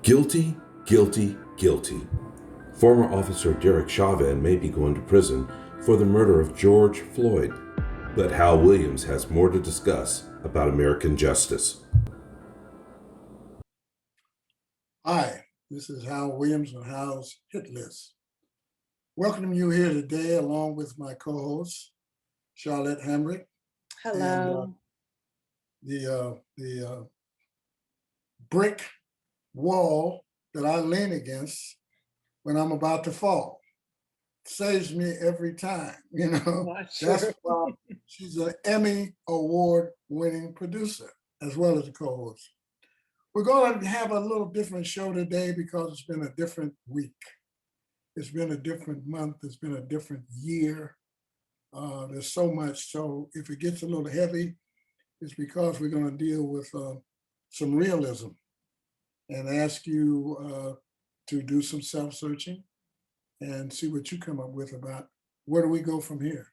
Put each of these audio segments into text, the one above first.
Guilty, guilty, guilty. Former officer Derek Chauvin may be going to prison for the murder of George Floyd, but Hal Williams has more to discuss about American justice. Hi, this is Hal Williams with Hal's Hitlist. Welcome you here today along with my co-host, Charlotte Hamrick, and Hello. the brick wall that I lean against when I'm about to fall. Saves me every time, you know. Not That's sure. why she's an Emmy award-winning producer as well as a co-host. We're going to have a little different show today because it's been a different week. It's been a different month. It's been a different year. There's so much. So if it gets a little heavy, it's because we're going to deal with some realism and ask you to do some self-searching and see what you come up with about where do we go from here?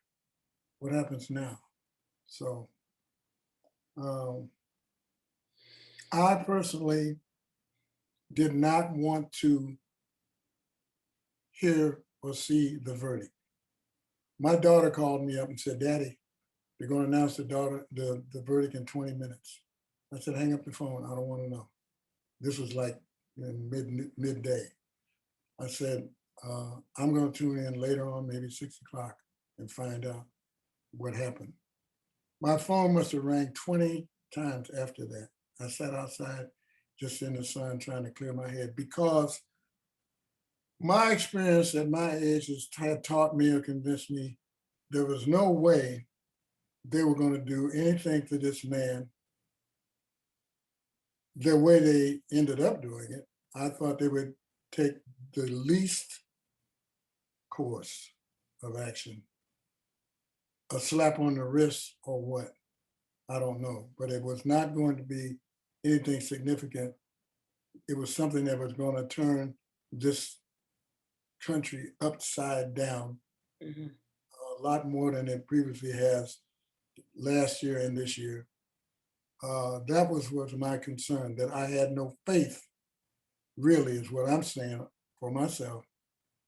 What happens now? So I personally did not want to hear or see the verdict. My daughter called me up and said, Daddy, they're going to announce the verdict in 20 minutes. I said, hang up the phone. I don't want to know. This was like in midday. I said, I'm going to tune in later on, maybe 6 o'clock, and find out what happened. My phone must have rang 20 times after that. I sat outside just in the sun trying to clear my head because my experience at my age had taught me or convinced me there was no way they were going to do anything to this man the way they ended up doing it. I thought they would take the least course of action, a slap on the wrist or what, I don't know, but it was not going to be anything significant. It was something that was going to turn this country upside down a lot more than it previously has last year and this year. That was my concern, that I had no faith, really, is what I'm saying for myself,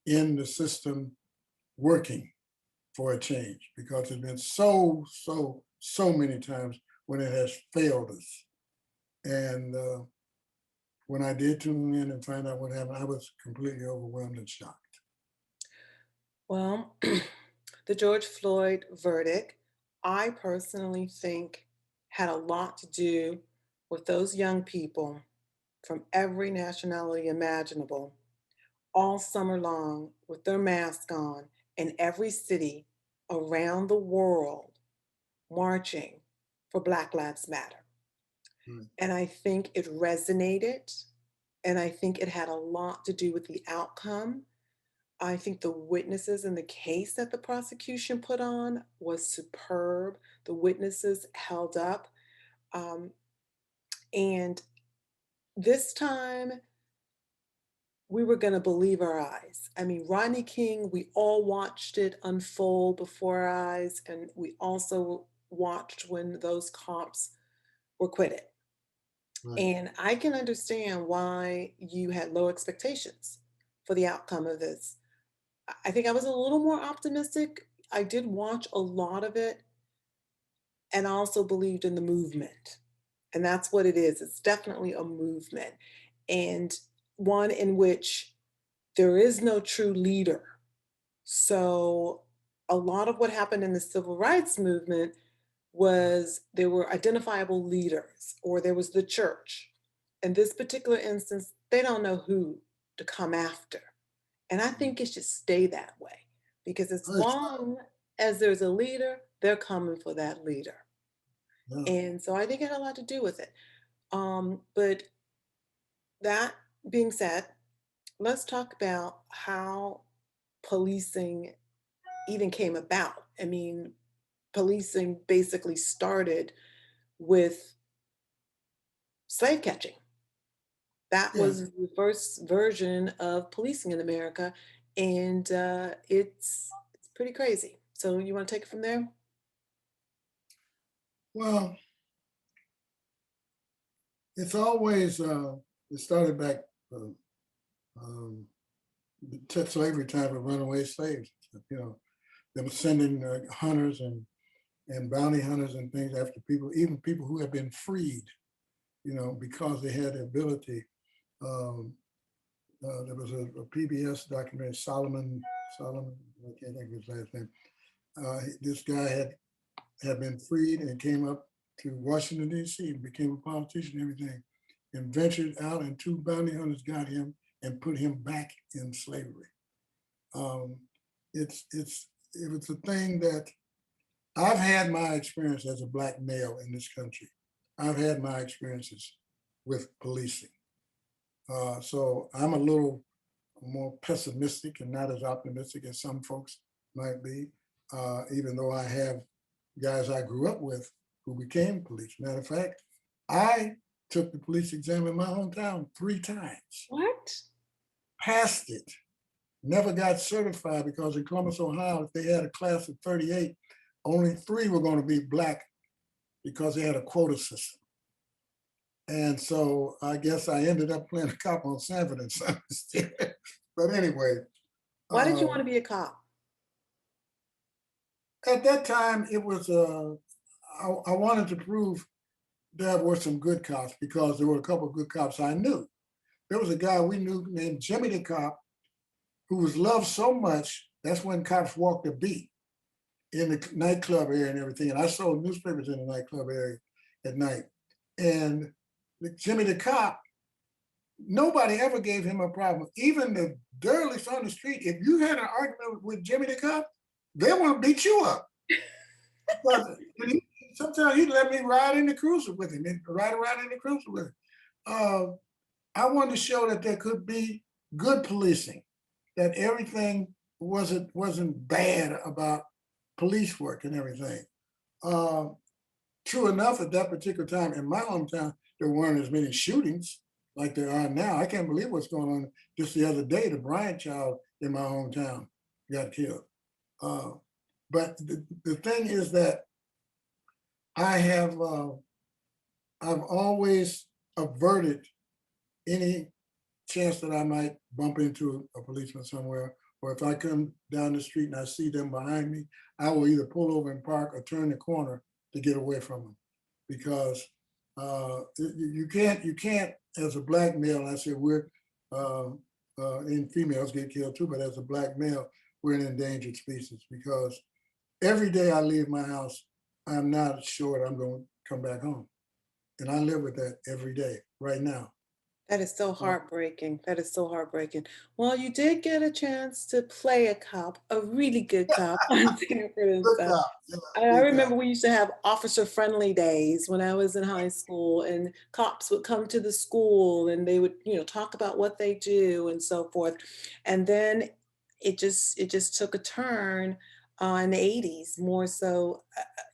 in the system working for a change, because there's been so many times when it has failed us. And when I did tune in and find out what happened, I was completely overwhelmed and shocked. Well, the George Floyd verdict, I personally think had a lot to do with those young people from every nationality imaginable all summer long with their mask on in every city around the world marching for Black Lives Matter. Mm. And I think it resonated, and I think it had a lot to do with the outcome. I think the witnesses in the case that the prosecution put on was superb. The witnesses held up. Um, and this time, we were going to believe our eyes. I mean, Rodney King, we all watched it unfold before our eyes, and we also watched when those cops were acquitted. Right. And I can understand why you had low expectations for the outcome of this. I think I was a little more optimistic. I did watch a lot of it and I also believed in the movement. And that's what it is. It's definitely a movement, and one in which there is no true leader. So, a lot of what happened in the civil rights movement was there were identifiable leaders, or there was the church. In this particular instance, they don't know who to come after. And I think it should stay that way because as Nice. long as there's a leader, they're coming for that leader. Yeah. And so I think it had a lot to do with it. But that being said, let's talk about how policing even came about. I mean, policing basically started with slave catching. That Yeah. was the first version of policing in America, and it's pretty crazy. So you want to take it from there? Well, it's always, it started back uh, um, slavery time of runaway slaves. You know, they were sending hunters and bounty hunters and things after people, even people who have been freed, you know, because they had the ability. There was a PBS documentary, Solomon, I can't think of his last name. This guy had been freed and came up to Washington, D.C., and became a politician and everything, and ventured out, and two bounty hunters got him and put him back in slavery. It was a thing that I've had my experience as a Black male in this country. I've had my experiences with policing. So I'm a little more pessimistic and not as optimistic as some folks might be, even though I have guys I grew up with who became police. Matter of fact, I took the police exam in my hometown 3 times. What? Passed it. Never got certified because in Columbus, Ohio, if they had a class of 38, only 3 were going to be Black because they had a quota system. And so I guess I ended up playing a cop on Sanford and Son instead. But anyway. Why did you want to be a cop? At that time, it was, I wanted to prove there were some good cops because there were a couple of good cops I knew. There was a guy we knew named Jimmy the Cop who was loved so much, that's when cops walked the beat in the nightclub area and everything. And I sold newspapers in the nightclub area at night. And Jimmy the Cop, nobody ever gave him a problem. Even the dirtiest on the street, if you had an argument with Jimmy the Cop, they want to beat you up. Sometimes he'd let me ride in the cruiser with him, ride around in the cruiser with him. I wanted to show that there could be good policing, that everything wasn't bad about police work and everything. True enough, at that particular time in my hometown, there weren't as many shootings like there are now. I can't believe what's going on. Just the other day, the Bryant child in my hometown got killed. But the thing is that I've always averted any chance that I might bump into a policeman somewhere, or if I come down the street and I see them behind me, I will either pull over and park or turn the corner to get away from them, because you can't as a Black male. I said we're and females get killed too, but as a Black male, we're an endangered species, because every day I leave my house, I'm not sure I'm going to come back home, and I live with that every day right now. That is so heartbreaking. That is so heartbreaking. Well, you did get a chance to play a cop, a really good cop on Sanford and Good Son. job. Yeah, I good remember job. we used to have officer-friendly days when I was in high school, and cops would come to the school and they would, talk about what they do and so forth. And then it just took a turn in the 80s, more so,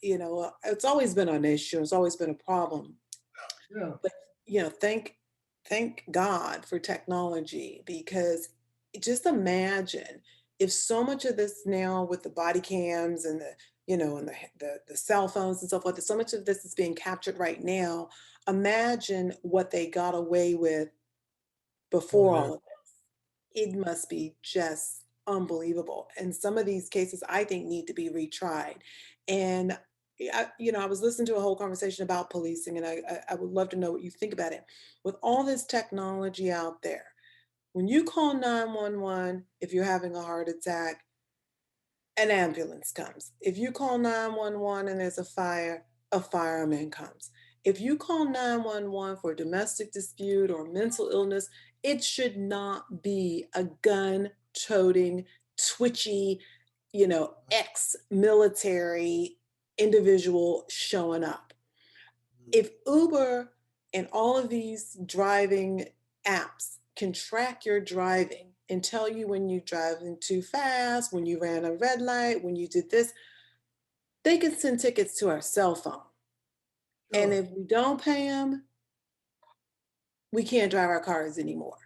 it's always been an issue, it's always been a problem. Yeah. But thank God for technology, because just imagine if so much of this now with the body cams and the cell phones and so forth, so much of this is being captured right now. Imagine what they got away with before all of this. It must be just unbelievable. And some of these cases I think need to be retried. And I was listening to a whole conversation about policing, and I would love to know what you think about it. With all this technology out there, when you call 911, if you're having a heart attack, an ambulance comes. If you call 911 and there's a fire, a fireman comes. If you call 911 for a domestic dispute or mental illness, it should not be a gun-toting, twitchy, ex-military individual showing up. If Uber and all of these driving apps can track your driving and tell you when you're driving too fast, when you ran a red light, when you did this, they can send tickets to our cell phone. Sure. And if we don't pay them, we can't drive our cars anymore.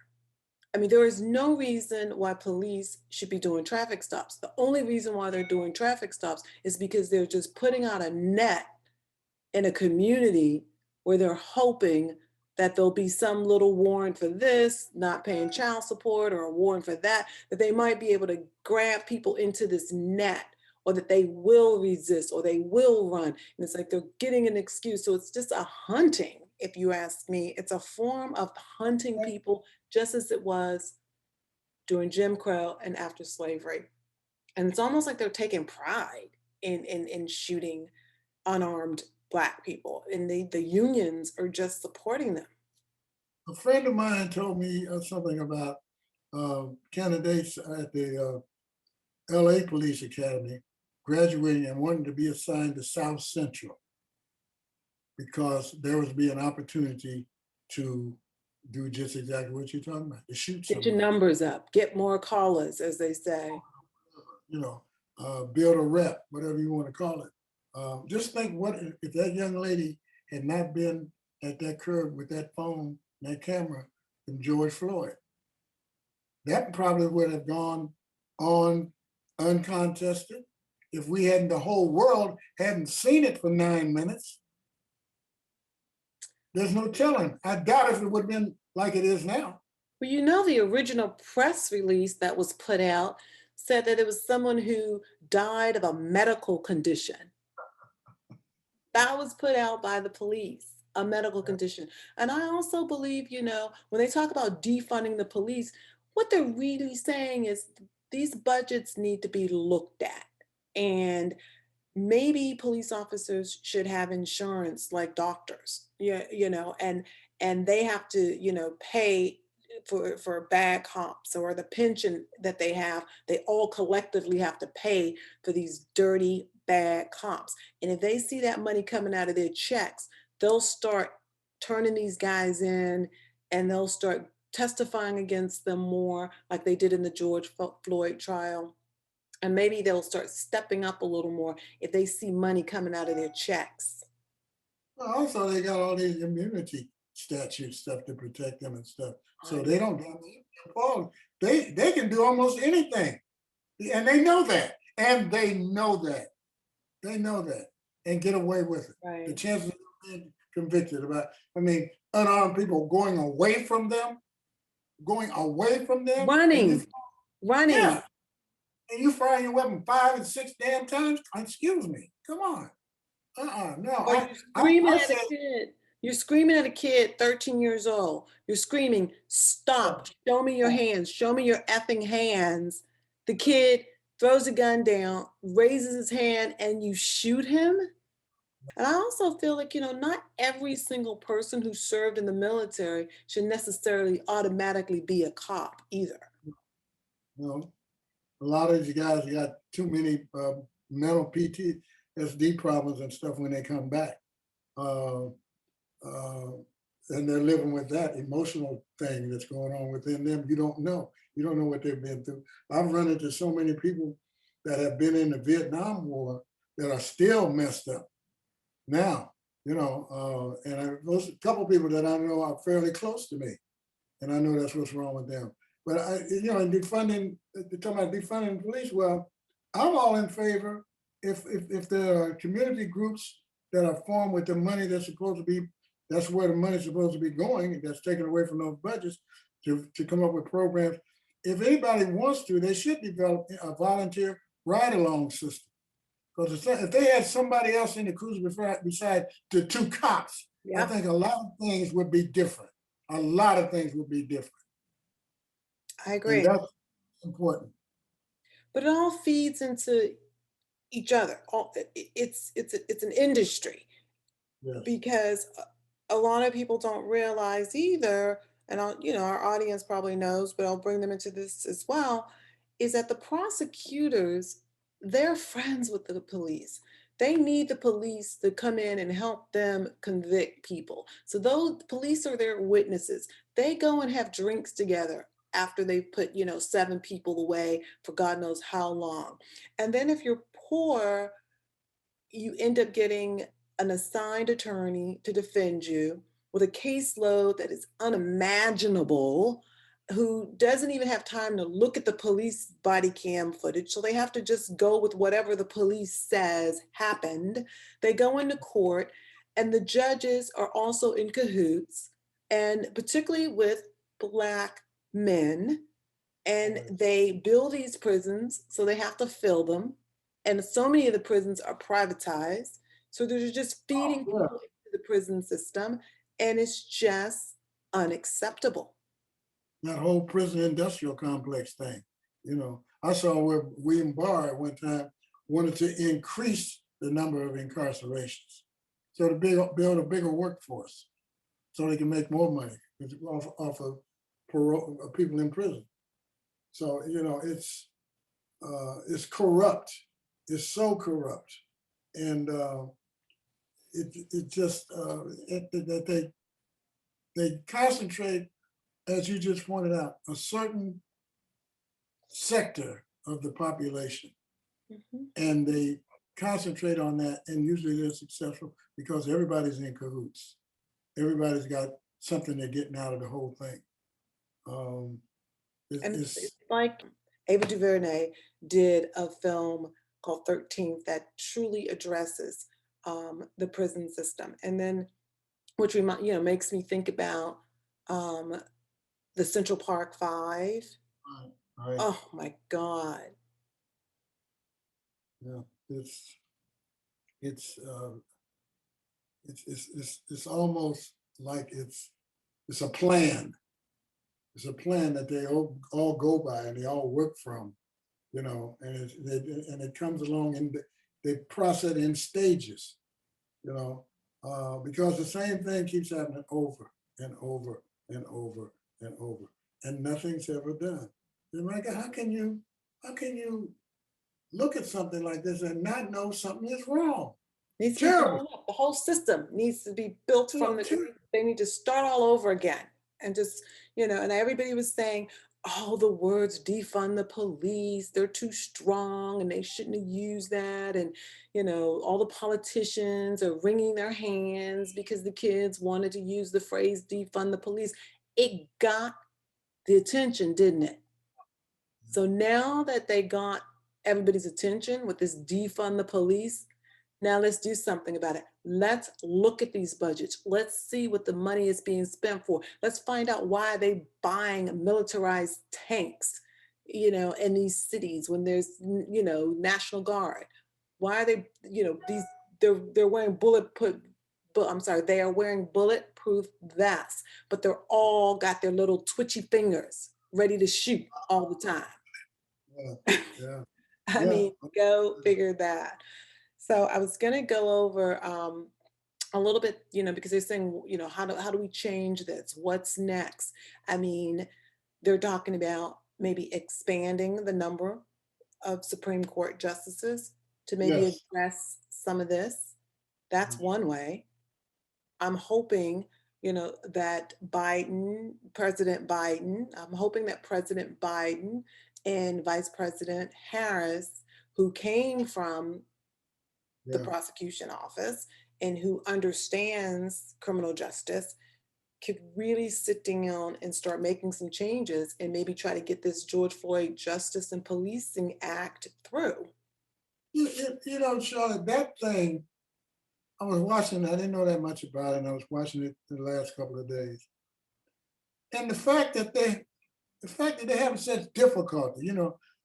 I mean, there is no reason why police should be doing traffic stops. The only reason why they're doing traffic stops is because they're just putting out a net in a community where they're hoping that there'll be some little warrant for this, not paying child support, or a warrant for that, that they might be able to grab people into this net, or that they will resist, or they will run. And it's like they're getting an excuse. So it's just a hunting, if you ask me. It's a form of hunting people, just as it was during Jim Crow and after slavery. And it's almost like they're taking pride in shooting unarmed Black people, and the unions are just supporting them. A friend of mine told me something about candidates at the LA Police Academy graduating and wanting to be assigned to South Central because there would be an opportunity to do just exactly what you're talking about, to shoot Get your somebody. numbers up, get more callers, as they say. You know, build a rep, whatever you want to call it. Just think, what if that young lady had not been at that curb with that phone, that camera, from George Floyd? That probably would have gone on uncontested if we hadn't, the whole world hadn't seen it for 9 minutes. There's no telling. I doubt if it would have been like it is now. Well, you know, the original press release that was put out said that it was someone who died of a medical condition. That was put out by the police, a medical condition. And I also believe, you know, when they talk about defunding the police, what they're really saying is these budgets need to be looked at. And maybe police officers should have insurance like doctors, yeah, you know, and they have to, you know, pay for bad cops, or the pension that they have, they all collectively have to pay for these dirty, bad cops. And if they see that money coming out of their checks, they'll start turning these guys in, and they'll start testifying against them more, like they did in the George Floyd trial. And maybe they'll start stepping up a little more if they see money coming out of their checks. Well, also, they got all these immunity statute stuff to protect them and stuff. So they don't they can do almost anything. And they know that. And they know that. They know that. And get away with it. Right. The chances of being convicted unarmed people going away from them, Running. Yeah. And you fire your weapon 5 and 6 damn times? Excuse me. Come on. No. Or you're screaming at a kid. You're screaming at a kid, 13 years old. You're screaming, stop, show me your hands, show me your effing hands. The kid throws a gun down, raises his hand, and you shoot him. And I also feel like, you know, not every single person who served in the military should necessarily automatically be a cop either. No. A lot of these guys got too many mental PTSD problems and stuff when they come back. And they're living with that emotional thing that's going on within them. You don't know. You don't know what they've been through. I've run into so many people that have been in the Vietnam War that are still messed up now, you know, and those a couple people that I know are fairly close to me, and I know that's what's wrong with them. But in defunding, talking about defunding the police, well, I'm all in favor if there are community groups that are formed with the money that's supposed to be, that's where the money's supposed to be going, that's taken away from those budgets to come up with programs. If anybody wants to, they should develop a volunteer ride-along system. Because if they had somebody else in the cruiser besides the 2 cops, I think a lot of things would be different. A lot of things would be different. I agree. And that's important. But it all feeds into each other. It's an industry. Yes. Because a lot of people don't realize either, and our audience probably knows, but I'll bring them into this as well, is that the prosecutors, they're friends with the police. They need the police to come in and help them convict people. So those police are their witnesses. They go and have drinks together after they put, 7 people away for God knows how long. And then if you're poor, you end up getting an assigned attorney to defend you with a caseload that is unimaginable, who doesn't even have time to look at the police body cam footage. So they have to just go with whatever the police says happened. They go into court, and the judges are also in cahoots. and particularly with Black men. And Right. they build these prisons, so they have to fill them. And so many of the prisons are privatized. So they're just feeding Yeah, people into the prison system, and it's just unacceptable. that whole prison industrial complex thing. I saw where William Barr at one time wanted to increase the number of incarcerations, so to build a bigger workforce, so they can make more money off of parole, people in prison. So it's corrupt. It's so corrupt, and it just that they concentrate, as you just pointed out, a certain sector of the population, Mhm. and they concentrate on that, and usually they're successful because everybody's in cahoots. Everybody's got something they're getting out of the whole thing. Um, And it's it's like Ava DuVernay did a film called 13th that truly addresses the prison system. And then, which makes me think about um, the Central Park Five. right. Oh my God. Yeah, it's uh, it's almost like it's a plan. It's a plan that they all go by and they all work from, and it comes along and they process in stages, you know, because the same thing keeps happening over and over and over and over, and nothing's ever done. And like, how can you look at something like this and not know something is wrong? Needs to be Terrible. blown up. The whole system needs to be built from the Terrible. ground. They need to start all over again. And just, and everybody was saying, oh, the words defund the police, they're too strong and they shouldn't have used that. And, all the politicians are wringing their hands because the kids wanted to use the phrase defund the police. It got the attention, didn't it? So now that they got everybody's attention with this defund the police, now let's do something about it. Let's look at these budgets. Let's see what the money is being spent for. Let's find out why they buying militarized tanks, in these cities when there's, National Guard. Why are they, these they're wearing they are wearing bulletproof vests, but they're all got their little twitchy fingers ready to shoot all the time. Yeah, yeah, I yeah. mean, go figure that. So I was going to go over a little bit, because they're saying, how do we change this? What's next? I mean, they're talking about maybe expanding the number of Supreme Court justices to maybe Yes. address some of this. That's one way. I'm hoping, that I'm hoping that President Biden and Vice President Harris, who came from the Yeah. prosecution office and who understands criminal justice, could really sit down and start making some changes and maybe try to get this George Floyd Justice and Policing Act through. Charlotte, that thing, I was watching, I didn't know that much about it, and I was watching it the last couple of days. And the fact that they have such difficulty,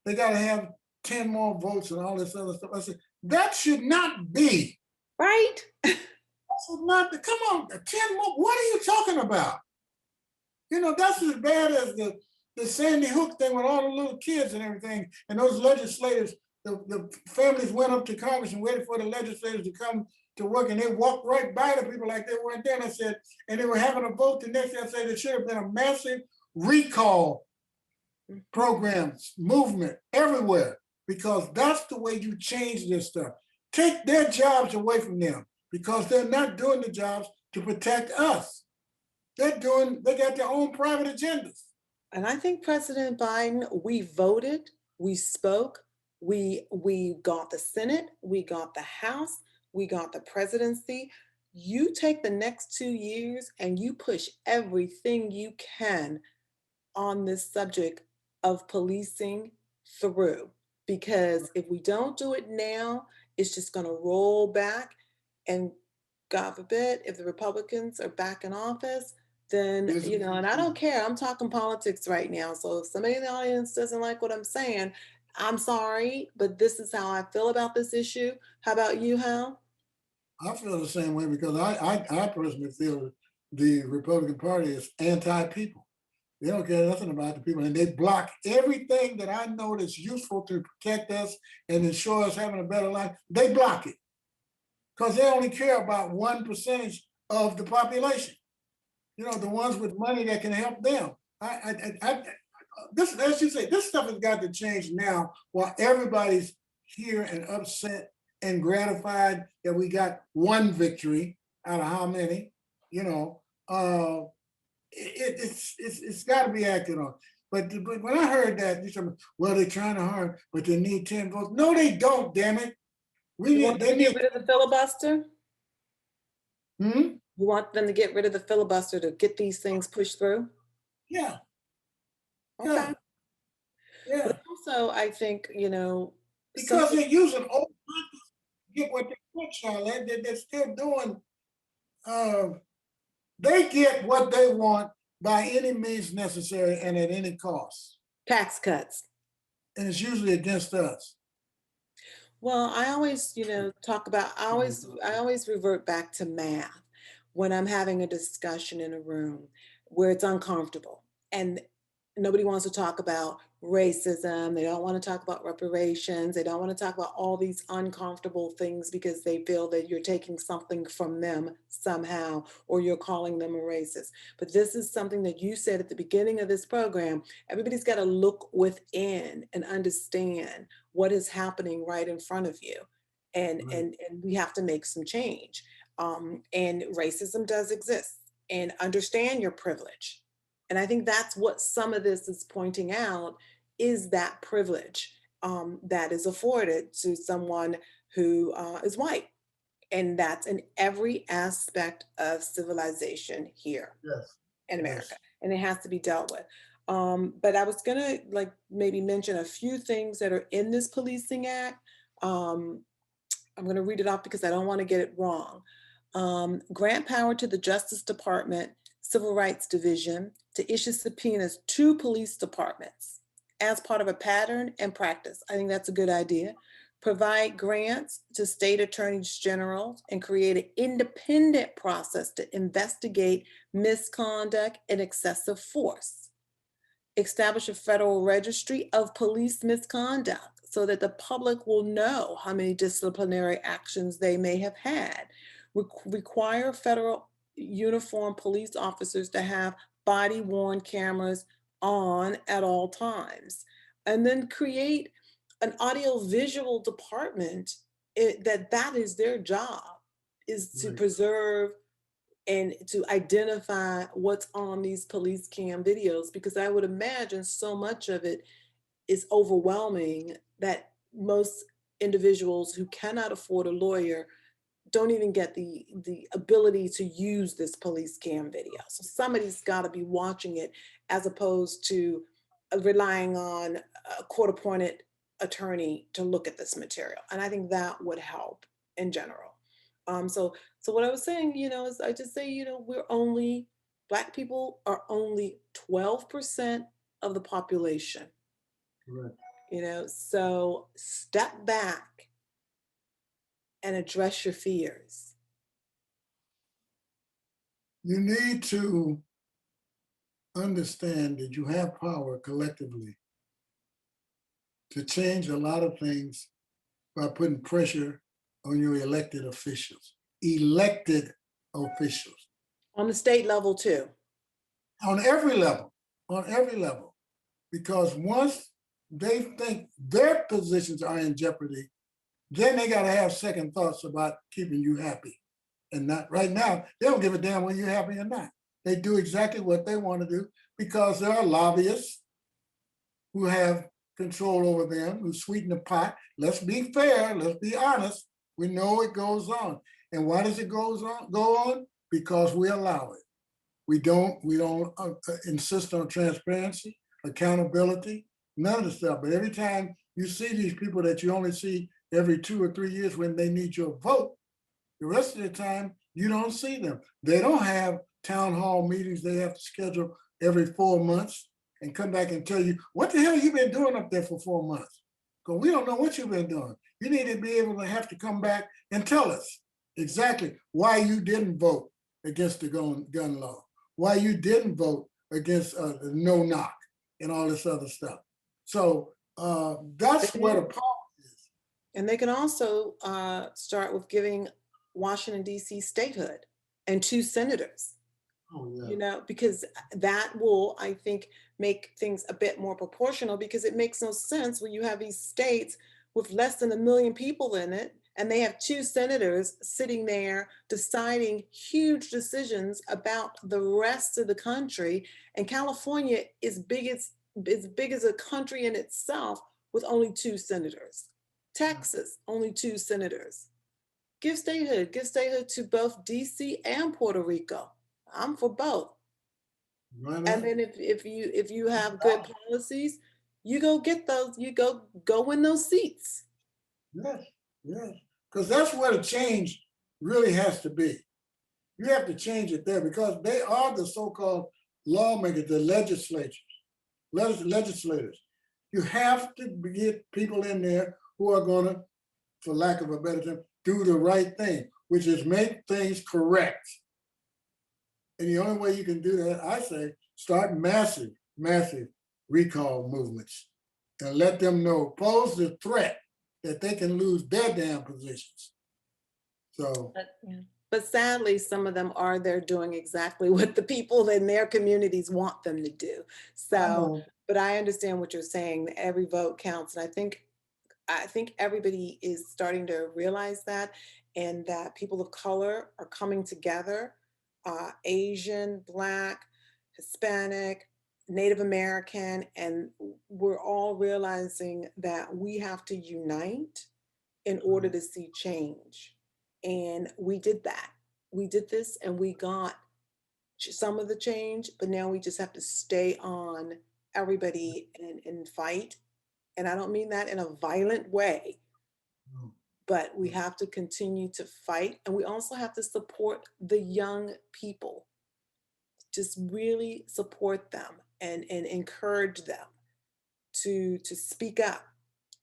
they got to have 10 more votes and all this other stuff. I said, that should not be. Right? I said, not, come on, 10 more, what are you talking about? That's as bad as the Sandy Hook thing with all the little kids and everything. And those legislators, the families went up to Congress and waited for the legislators to come to work, and they walked right by the people like they weren't there. And I said, and they were having a vote the next day. I said, there should have been a massive recall programs, movement everywhere, because that's the way you change this stuff. Take their jobs away from them because they're not doing the jobs to protect us. They got their own private agendas. And I think President Biden, we voted, we spoke, we got the Senate, we got the House, we got the presidency. You take the next 2 years and you push everything you can on this subject of policing through. Because if we don't do it now, it's just going to roll back. And God forbid, if the Republicans are back in office, then, Business you know, and I is don't care. I'm talking politics right now. So if somebody in the audience doesn't like what I'm saying, I'm sorry, but this is how I feel about this issue. How about you, Hal? I feel the same way because I personally feel the Republican Party is anti-people. They don't care nothing about the people, and they block everything that I know that's useful to protect us and ensure us having a better life. They block it because they only care about 1% of the population. You know, the ones with money that can help them. This, as you say, this stuff has got to change now while everybody's here and upset and gratified that we got one victory out of how many, you know, it's got to be acted on. But when I heard that, you said, well, they're trying to harm, but they need 10 votes. No, they don't, damn it. You want them to get rid of the filibuster? Hmm? You want them to get rid of the filibuster to get these things pushed through? Yeah. Okay. Yeah. Yeah. But also, I think, you know, because they're using old practice to get what they want, Charlotte. They're still doing, they get what they want by any means necessary and at any cost. tax cuts. And it's usually against us. Well, I always, you know, I always revert back to math when I'm having a discussion in a room where it's uncomfortable and nobody wants to talk about racism. They don't want to talk about reparations. They don't want to talk about all these uncomfortable things because they feel that you're taking something from them somehow or you're calling them a racist. But this is something that you said at the beginning of this program. Everybody's got to look within and understand what is happening right in front of you. And Right. and we have to make some change. And racism does exist, and understand your privilege. And I think that's what some of this is pointing out is that privilege that is afforded to someone who is white. And that's in every aspect of civilization here Yes. in Yes. America. And it has to be dealt with. But I was gonna like maybe mention a few things that are in this policing act. I'm gonna read it off because I don't want to get it wrong. Grant power to the Justice Department Civil Rights Division to issue subpoenas to police departments as part of a pattern and practice. I think that's a good idea. Provide grants to state attorneys general and create an independent process to investigate misconduct and excessive force. Establish a federal registry of police misconduct so that the public will know how many disciplinary actions they may have had. Require federal uniformed police officers to have body worn cameras on at all times. And then create an audio visual department that is their job, is to Right. preserve and to identify what's on these police cam videos, because I would imagine so much of it is overwhelming that most individuals who cannot afford a lawyer don't even get the ability to use this police cam video. So somebody's got to be watching it as opposed to relying on a court-appointed attorney to look at this material. And I think that would help in general. So what I was saying, you know, is I just say, you know, Black people are only 12% of the population. Right. You know, so step back and address your fears. You need to understand that you have power collectively to change a lot of things by putting pressure on your elected officials. Elected officials. On the state level too. On every level. On every level. Because once they think their positions are in jeopardy, then they got to have second thoughts about keeping you happy. And not right now, they don't give a damn whether you're happy or not. They do exactly what they want to do because there are lobbyists who have control over them, who sweeten the pot. Let's be fair, let's be honest. We know it goes on. And why does it go on? Because we allow it. We don't insist on transparency, accountability, none of the stuff. But every time you see these people that you only see every 2 or 3 years when they need your vote, the rest of the time you don't see them. They don't have town hall meetings they have to schedule every 4 months and come back and tell you, what the hell you been doing up there for 4 months? Because we don't know what you've been doing. You need to be able to have to come back and tell us exactly why you didn't vote against the gun law, why you didn't vote against the no knock and all this other stuff. So that's where the power is. And they can also start with giving Washington, D.C. statehood and 2 senators. Oh, yeah. You know, because that will, I think, make things a bit more proportional, because it makes no sense when you have these states with less than 1 million people in it, and they have 2 senators sitting there deciding huge decisions about the rest of the country. And California is big as a country in itself with only 2 senators. Texas, only 2 senators. Give statehood to both DC and Puerto Rico. I'm for both. Right. And then if you have good policies, you go get those, you go win those seats. Yes, yes. Because that's where the change really has to be. You have to change it there, because they are the so-called lawmakers, the legislators. You have to get people in there who are going to, for lack of a better term, do the right thing, which is make things correct. And the only way you can do that, I say, start massive recall movements and let them know, pose the threat that they can lose their damn positions. So, but sadly, some of them are there doing exactly what the people in their communities want them to do. So, but I understand what you're saying. Every vote counts, and I think everybody is starting to realize that, and that people of color are coming together. Asian, Black, Hispanic, Native American, and we're all realizing that we have to unite in order to see change. And we did that. We did this and we got some of the change, but now we just have to stay on, everybody, and fight. And I don't mean that in a violent way, but we have to continue to fight. And we also have to support the young people. Just really support them and encourage them to speak up.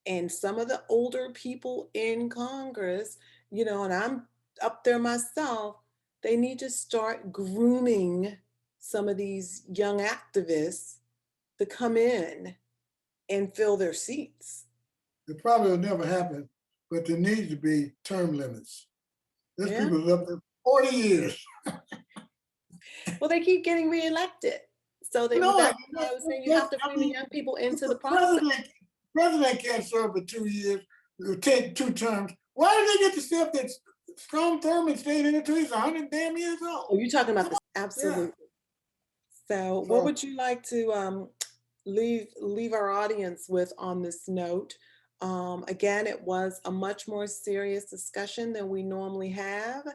And some of the older people in Congress, and I'm up there myself, they need to start grooming some of these young activists to come in and fill their seats. It probably will never happen, but there needs to be term limits. There's people up there 40 years. Well, they keep getting reelected. So that's why I was saying you have to bring the young people into the process. President can't serve for 2 years, take 2 terms. Why do they get to stay up there? Strom Thurmond stayed in it till he's 100 damn years old. Oh, you're talking about this? Absolutely. Yeah. So what would you like to leave our audience with on this note? Again, it was a much more serious discussion than we normally have,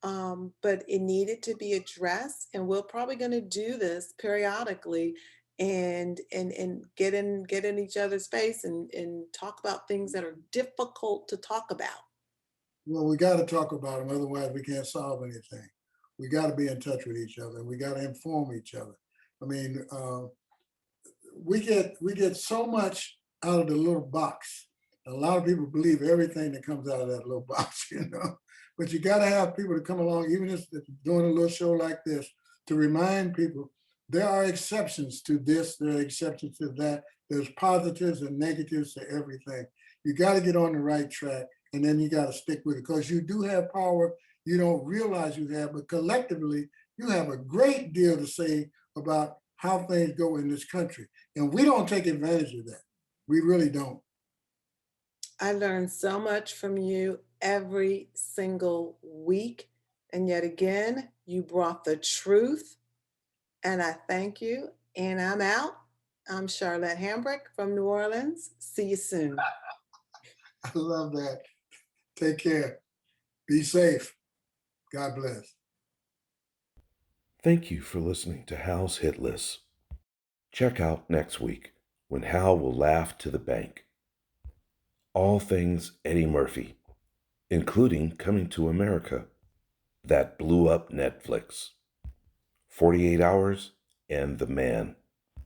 but it needed to be addressed, and we're probably going to do this periodically and get in each other's face and talk about things that are difficult to talk about. Well, we got to talk about them, otherwise we can't solve anything. We got to be in touch with each other. We got to inform each other. I mean, we get so much out of the little box. A lot of people believe everything that comes out of that little box, But you got to have people to come along, even if doing a little show like this, to remind people there are exceptions to this, there are exceptions to that. There's positives and negatives to everything. You got to get on the right track, and then you got to stick with it, because you do have power you don't realize you have, but collectively, you have a great deal to say about how things go in this country. And we don't take advantage of that. We really don't. I learned so much from you every single week. And yet again, you brought the truth. And I thank you. And I'm out. I'm Charlotte Hambrick from New Orleans. See you soon. I love that. Take care. Be safe. God bless. Thank you for listening to Hal's Hitlist. Check out next week when Hal will laugh to the bank. All things Eddie Murphy, including Coming to America, that blew up Netflix. 48 Hours, and The Man.